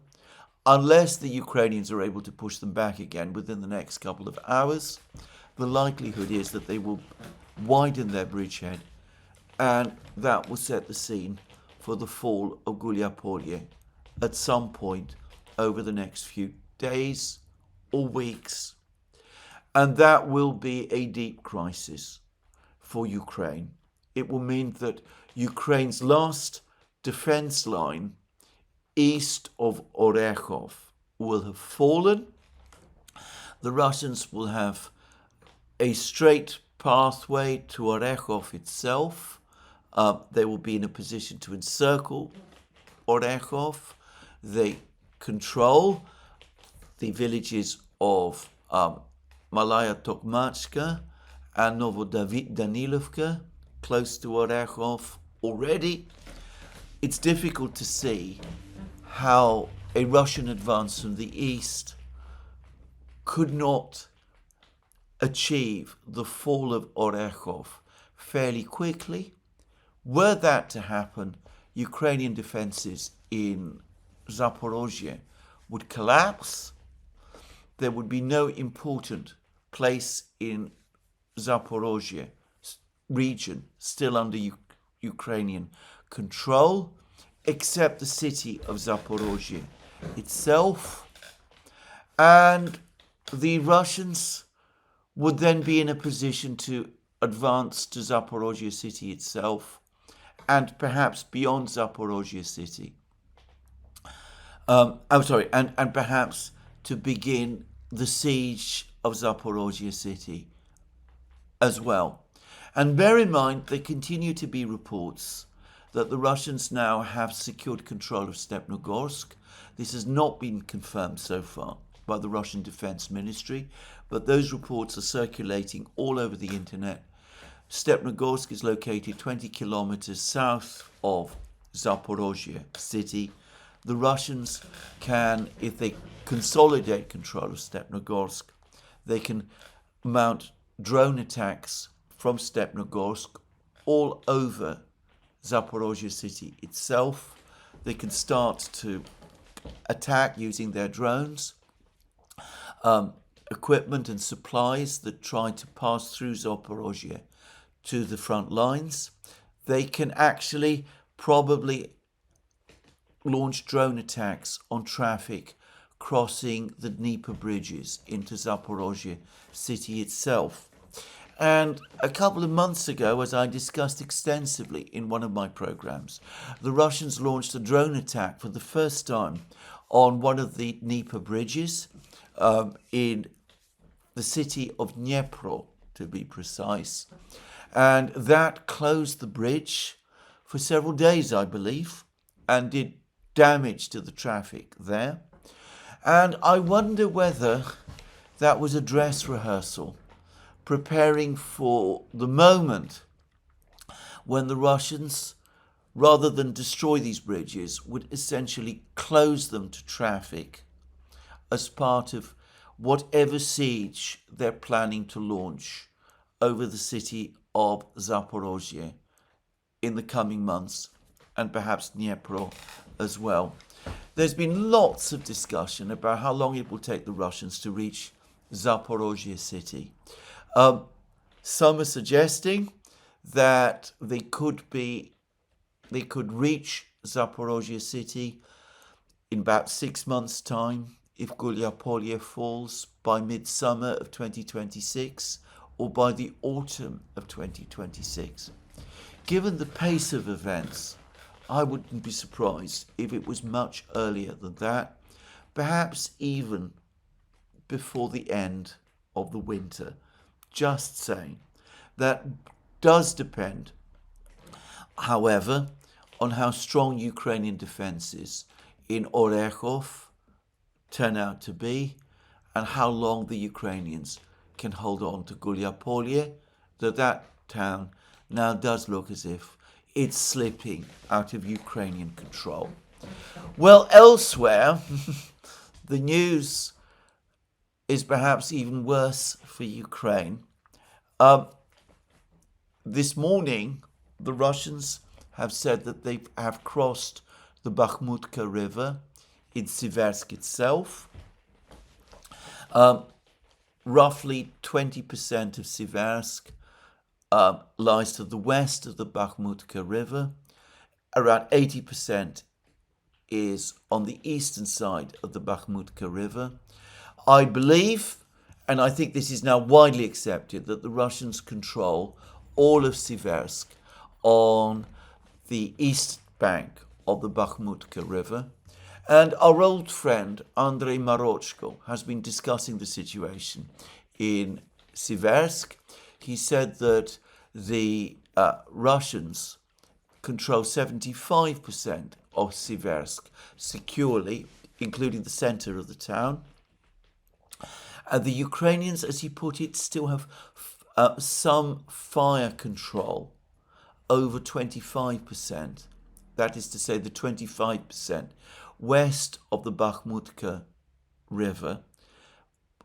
unless the Ukrainians are able to push them back again within the next couple of hours, the likelihood is that they will widen their bridgehead, and that will set the scene for the fall of Huiliapole at some point over the next few days or weeks. And that will be a deep crisis for Ukraine. It will mean that Ukraine's last defense line east of Orekhov will have fallen. The Russians will have a straight pathway to Orekhov itself. They will be in a position to encircle Orekhov. They control the villages of Malaya Tokmachka and Novodanilovka, close to Orekhov already. It's difficult to see how a Russian advance from the east could not achieve the fall of Orekhov fairly quickly. Were that to happen, Ukrainian defenses in Zaporozhye would collapse. There would be no important place in Zaporozhye region still under Ukrainian control, except the city of Zaporozhye itself. And the Russians would then be in a position to advance to Zaporozhye city itself and perhaps beyond Zaporozhye city. And perhaps to begin the siege of Zaporozhye city as well. And bear in mind, there continue to be reports that the Russians now have secured control of Stepnogorsk. This has not been confirmed so far by the Russian Defense Ministry, but those reports are circulating all over the internet. Stepnogorsk is located 20 kilometers south of Zaporozhye city. The Russians can, if they consolidate control of Stepnogorsk, they can mount drone attacks from Stepnogorsk all over Zaporozhye city itself. They can start to attack using their drones, equipment and supplies that try to pass through Zaporozhye to the front lines. They can actually probably launch drone attacks on traffic crossing the Dnieper bridges into Zaporozhye city itself. And a couple of months ago, as I discussed extensively in one of my programs, the Russians launched a drone attack for the first time on one of the Dnieper bridges in the city of Dnipro, to be precise. And that closed the bridge for several days, I believe, and did damage to the traffic there. And I wonder whether that was a dress rehearsal, preparing for the moment when the Russians, rather than destroy these bridges, would essentially close them to traffic as part of whatever siege they're planning to launch over the city of Zaporozhye in the coming months, and perhaps Dnipro as well. There's been lots of discussion about how long it will take the Russians to reach Zaporozhye city. Some are suggesting that they could reach Zaporozhye city in about 6 months' time if Huiliapole falls by midsummer of 2026 or by the autumn of 2026. Given the pace of events, I wouldn't be surprised if it was much earlier than that, perhaps even before the end of the winter. Just saying. That does depend, however, on how strong Ukrainian defences in Orechov turn out to be and how long the Ukrainians can hold on to Huiliapole, that town now does look as if it's slipping out of Ukrainian control. Well, elsewhere, the news is perhaps even worse for Ukraine. This morning, the Russians have said that they have crossed the Bakhmutka River in Siversk itself. Roughly 20% of Siversk lies to the west of the Bakhmutka River. Around 80% is on the eastern side of the Bakhmutka River. I believe, and I think this is now widely accepted, that the Russians control all of Siversk on the east bank of the Bakhmutka River. And our old friend Andrei Marochko has been discussing the situation in Siversk. He said that the Russians control 75% of Siversk securely, including the center of the town. And the Ukrainians, as he put it, still have some fire control over 25%. That is to say, the 25% west of the Bakhmutka River,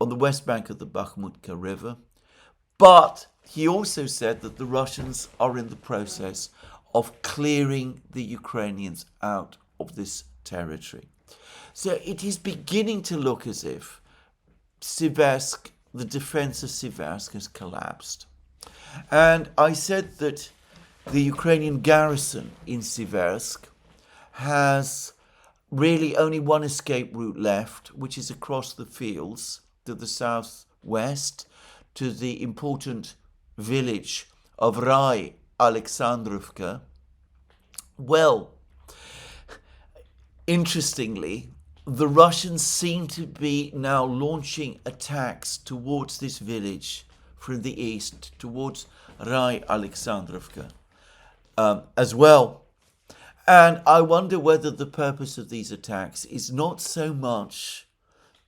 on the west bank of the Bakhmutka River. But he also said that the Russians are in the process of clearing the Ukrainians out of this territory. So it is beginning to look as if Siversk, the defense of Siversk, has collapsed. And I said that the Ukrainian garrison in Siversk has really only one escape route left, which is across the fields to the southwest to the important village of Rai Alexandrovka. Well, interestingly, the Russians seem to be now launching attacks towards this village from the east, towards Rai Alexandrovka as well. And I wonder whether the purpose of these attacks is not so much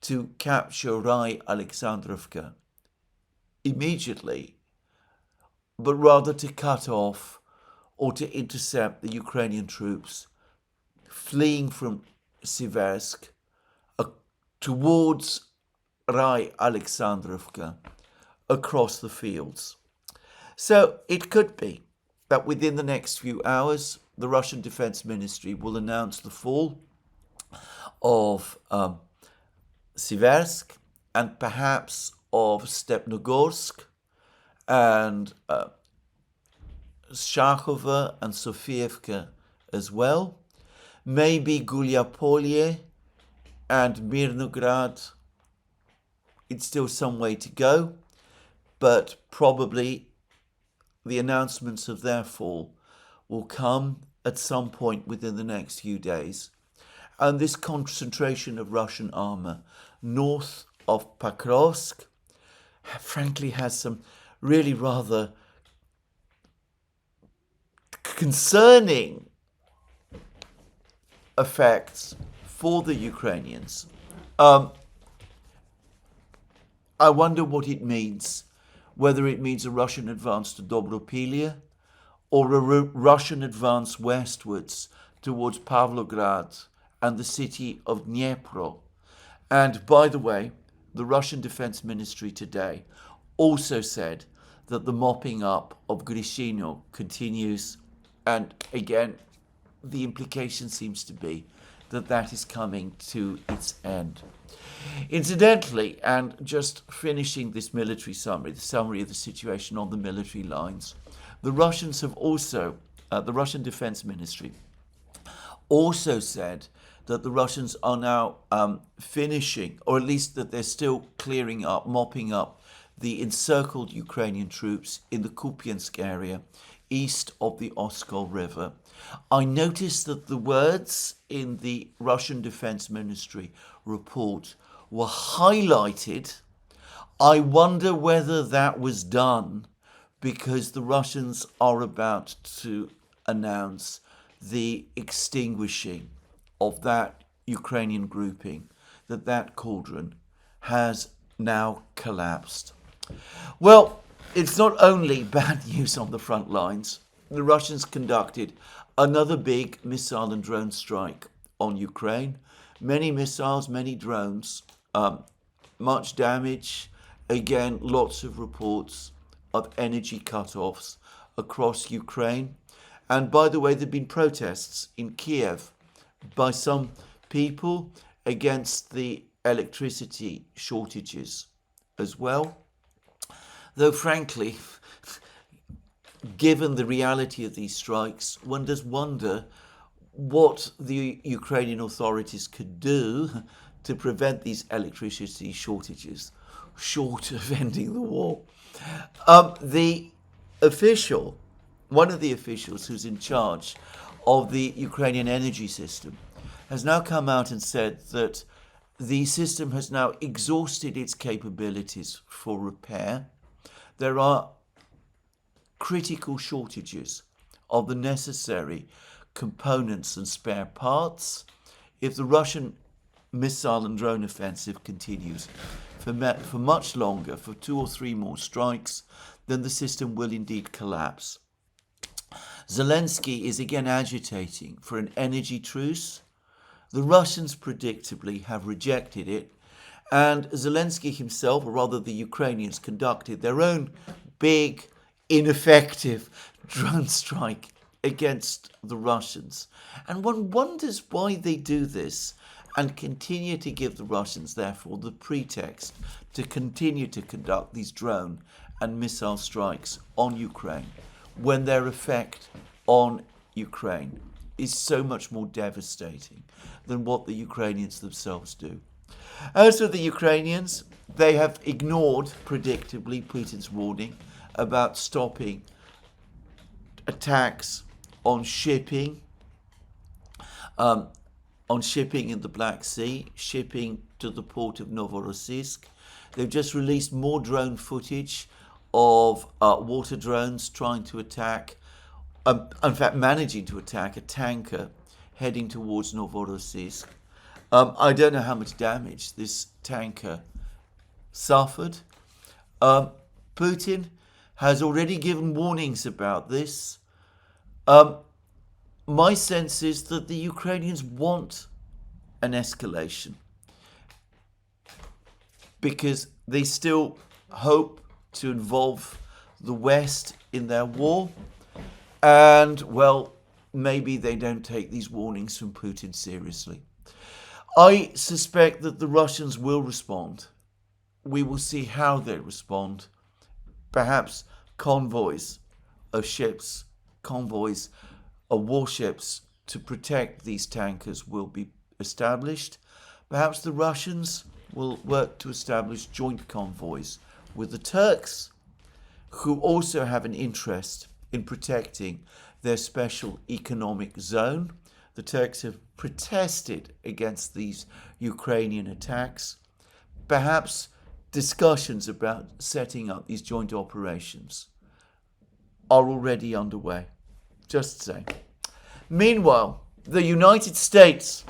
to capture Rai Alexandrovka immediately, but rather to cut off or to intercept the Ukrainian troops fleeing from Siversk towards Rai Alexandrovka across the fields. So it could be that within the next few hours, the Russian Defense Ministry will announce the fall of Siversk and perhaps of Stepnogorsk and Shachova and Sofievka as well. Maybe Huiliapole and Mirnograd. It's still some way to go, but probably the announcements of their fall will come at some point within the next few days. And this concentration of Russian armour north of Pokrovsk, frankly, has some really rather concerning effects for the Ukrainians. I wonder what it means, whether it means a Russian advance to Dobropilia or a Russian advance westwards towards Pavlograd and the city of Dnipro. And by the way, the Russian Defense Ministry today also said that the mopping up of Grishino continues, and again, the implication seems to be that that is coming to its end. Incidentally, and just finishing this military summary, the summary of the situation on the military lines, the Russians have also, the Russian Defense Ministry also said that the Russians are now finishing, or at least that they're still clearing up, mopping up the encircled Ukrainian troops in the Kupiansk area east of the Oskol River. I noticed that the words in the Russian Defense Ministry report were highlighted. I wonder whether that was done because the Russians are about to announce the extinguishing of that Ukrainian grouping, that cauldron has now collapsed. Well, it's not only bad news on the front lines. The Russians conducted another big missile and drone strike on Ukraine. Many missiles, many drones, much damage. Again, lots of reports of energy cut-offs across Ukraine. And by the way, there have been protests in Kiev by some people against the electricity shortages as well. Though frankly, given the reality of these strikes, one does wonder what the Ukrainian authorities could do to prevent these electricity shortages, short of ending the war. The official, one of the officials who's in charge of the Ukrainian energy system, has now come out and said that the system has now exhausted its capabilities for repair. There are critical shortages of the necessary components and spare parts. If the Russian missile and drone offensive continues for much longer, for 2 or 3 more strikes, then the system will indeed collapse. Zelensky is again agitating for an energy truce. The Russians predictably have rejected it, and Zelensky himself, or rather the Ukrainians, conducted their own big, ineffective drone strike against the Russians. And one wonders why they do this and continue to give the Russians, therefore, the pretext to continue to conduct these drone and missile strikes on Ukraine when their effect on Ukraine is so much more devastating than what the Ukrainians themselves do. As for the Ukrainians, they have ignored, predictably, Putin's warning about stopping attacks on shipping on shipping in the Black Sea, shipping to the port of Novorossiysk. They've just released more drone footage of water drones trying to attack, in fact managing to attack a tanker heading towards Novorossiysk. I don't know how much damage this tanker suffered. Putin has already given warnings about this. My sense is that the Ukrainians want an escalation because they still hope to involve the West in their war. And, well, maybe they don't take these warnings from Putin seriously. I suspect that the Russians will respond. We will see how they respond. Perhaps convoys of ships, convoys of warships to protect these tankers will be established. Perhaps the Russians will work to establish joint convoys with the Turks, who also have an interest in protecting their special economic zone. The Turks have protested against these Ukrainian attacks. Perhaps discussions about setting up these joint operations are already underway. Just saying. Meanwhile, the United States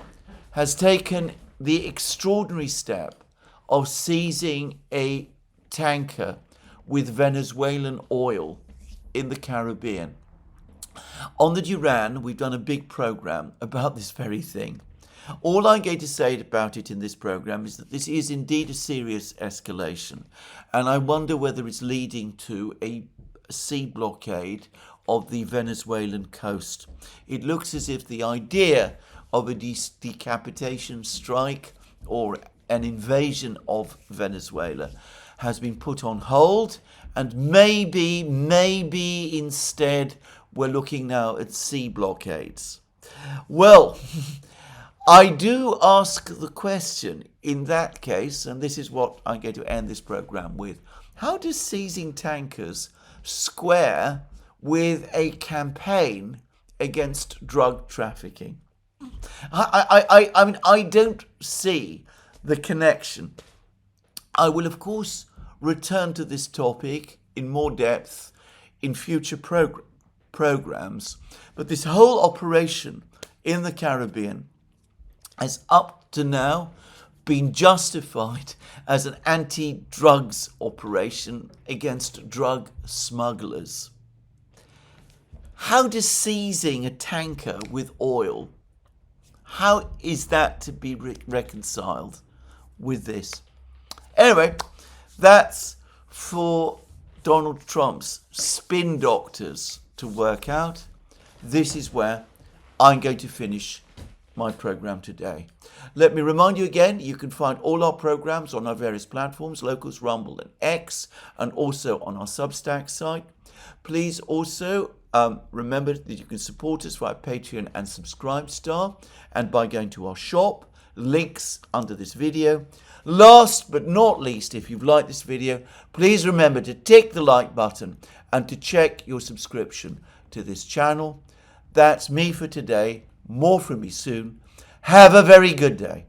has taken the extraordinary step of seizing a tanker with Venezuelan oil in the Caribbean. On the Duran, we've done a big program about this very thing. All I'm going to say about it in this program is that this is indeed a serious escalation, and I wonder whether it's leading to a sea blockade of the Venezuelan coast. It looks as if the idea of a decapitation strike or an invasion of Venezuela has been put on hold, and maybe instead we're looking now at sea blockades. Well, I do ask the question in that case, and this is what I'm going to end this program with: how does seizing tankers square with a campaign against drug trafficking? I mean, I don't see the connection. I will, of course, return to this topic in more depth in future programs, but this whole operation in the Caribbean has up to now been justified as an anti-drugs operation against drug smugglers. How does seizing a tanker with oil, how is that to be reconciled with this? Anyway, that's for Donald Trump's spin doctors to work out. This is where I'm going to finish my program today. Let me remind you again, you can find all our programs on our various platforms, Locals, Rumble and X, and also on our Substack site. Please also remember that you can support us via Patreon and Subscribestar, and by going to our shop, links under this video. Last but not least, if you've liked this video, please remember to tick the like button and to check your subscription to this channel. That's me for today. More from me soon. Have a very good day.